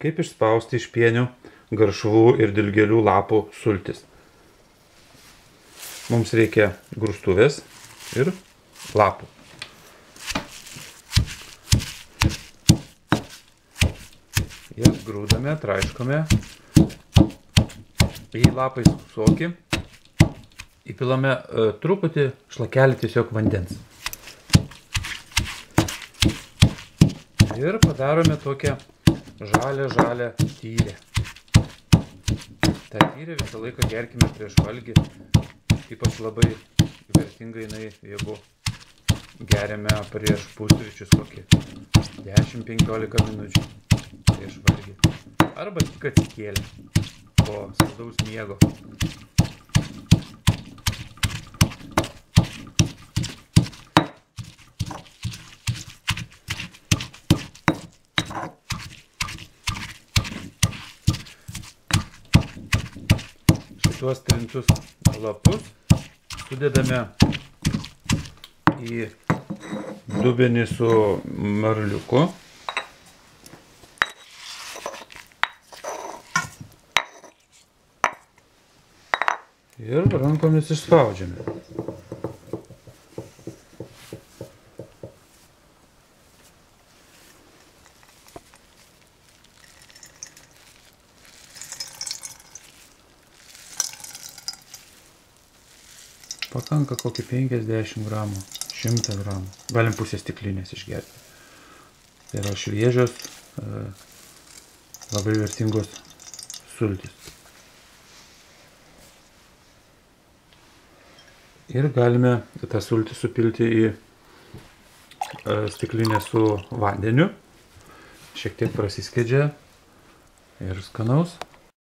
Kaip išspausti iš pienių, garšvų ir dilgėlių lapų sultis. Mums reikia grūstuvės ir lapų. Jas grūdame, traiškome, į lapai sukį, įpilame truputį šlakelį tiesiog vandens. Ir padarome tokią žalią tyrę. Ta tyrė visą laiką gerkime prieš valgį, ypač labai vertinga jinai, jeigu geriame prieš pusryčius kokį 10-15 minučių prieš valgį. Arba tik atsikėlę po saldaus miego. Šituos trintus lapus sudedame į dubenį su marliuku. Ir rankomis išspaudžiame. Pakanka kokį 50 gramų, 100 gramų. Galim pusę stiklinės išgerti. Tai yra šviežios, labai vertingos sultys. Ir galime tą sultį supilti į stiklinę su vandeniu. Šiek tiek prasiskiedžia ir skanaus.